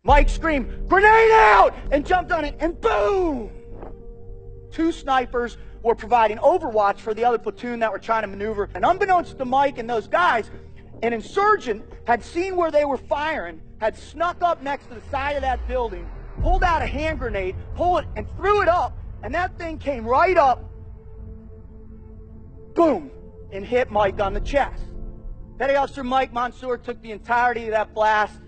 Mike screamed, "Grenade out!" and jumped on it, and boom! 2 snipers were providing overwatch for the other platoon that were trying to maneuver. And unbeknownst to Mike and those guys, an insurgent had seen where they were firing, had snuck up next to the side of that building, pulled out a hand grenade, pulled it, and threw it up. And that thing came right up, boom, and hit Mike on the chest. Petty Officer Mike Mansour took the entirety of that blast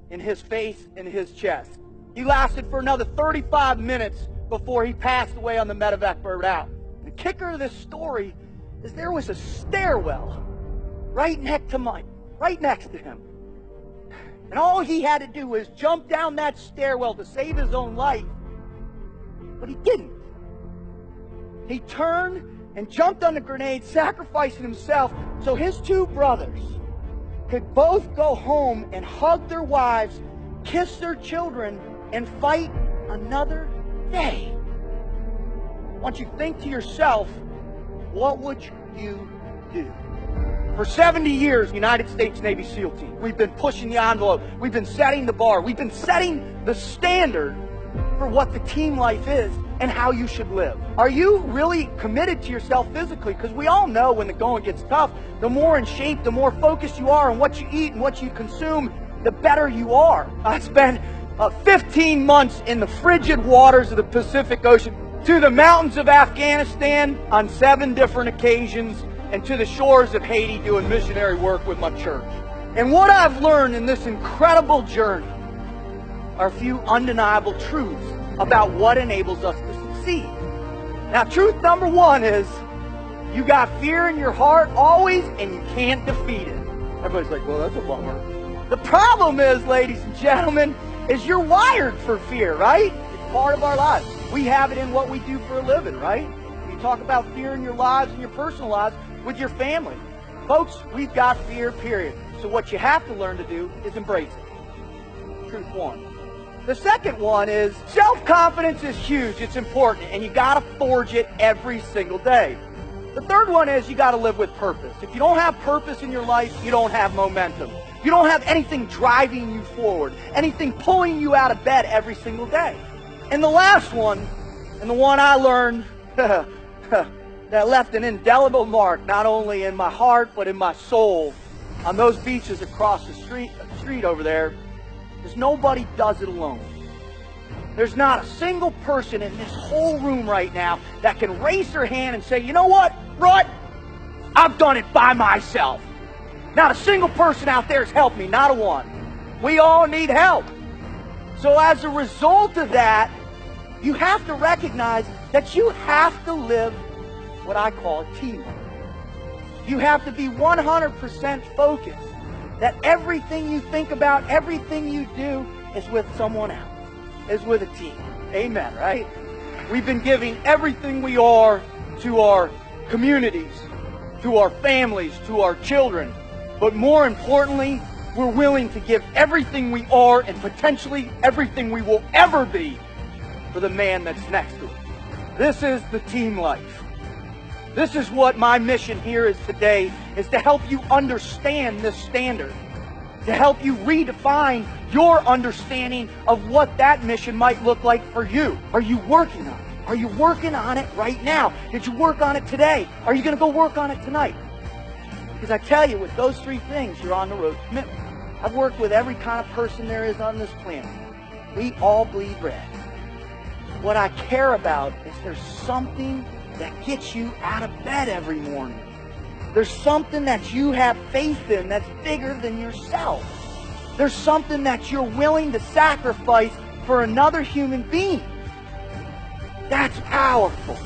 in his face and his chest. He lasted for another 35 minutes before he passed away on the medevac bird out. The kicker of this story is there was a stairwell right next to Mike, right next to him. And all he had to do was jump down that stairwell to save his own life. But he didn't. He turned and jumped on the grenade, sacrificing himself so his 2 brothers could both go home and hug their wives, kiss their children, and fight another day. I want you to think to yourself, what would you do? For 70 years, United States Navy SEAL Team, we've been pushing the envelope. We've been setting the bar. We've been setting the standard for what the team life is and how you should live. Are you really committed to yourself physically? Because we all know when the going gets tough, the more in shape, the more focused you are on what you eat and what you consume, the better you are. I spent 15 months in the frigid waters of the Pacific Ocean, to the mountains of Afghanistan on 7 different occasions, and to the shores of Haiti doing missionary work with my church. And what I've learned in this incredible journey are a few undeniable truths about what enables us to succeed. Now, truth number 1 is you got fear in your heart always, and you can't defeat it. Everybody's like, well, that's a bummer. The problem is, ladies and gentlemen, is you're wired for fear, right? It's part of our lives. We have it in what we do for a living, right? You talk about fear in your lives and your personal lives with your family. Folks, we've got fear, period. So what you have to learn to do is embrace it. Truth 1. The second one is self-confidence is huge. It's important, and you got to forge it every single day. The third one is you got to live with purpose. If you don't have purpose in your life, you don't have momentum. You don't have anything driving you forward, anything pulling you out of bed every single day. And the last one, and the one I learned that left an indelible mark, not only in my heart, but in my soul, on those beaches across the street over there, is nobody does it alone. There's not a single person in this whole room right now that can raise their hand and say, you know what, Rut, I've done it by myself. Not a single person out there has helped me, not a one. We all need help. So as a result of that, you have to recognize that you have to live what I call teamwork. You have to be 100% focused that everything you think about, everything you do is with someone else, is with a team. Amen, right? We've been giving everything we are to our communities, to our families, to our children. But more importantly, we're willing to give everything we are and potentially everything we will ever be for the man that's next to us. This is the team life. This is what my mission here is today, is to help you understand this standard, to help you redefine your understanding of what that mission might look like for you. Are you working on it? Are you working on it right now? Did you work on it today? Are you going to go work on it tonight? Because I tell you, with those 3 things, you're on the road to commitment. I've worked with every kind of person there is on this planet. We all bleed red. What I care about is there's something that gets you out of bed every morning. There's something that you have faith in that's bigger than yourself. There's something that you're willing to sacrifice for another human being. That's powerful.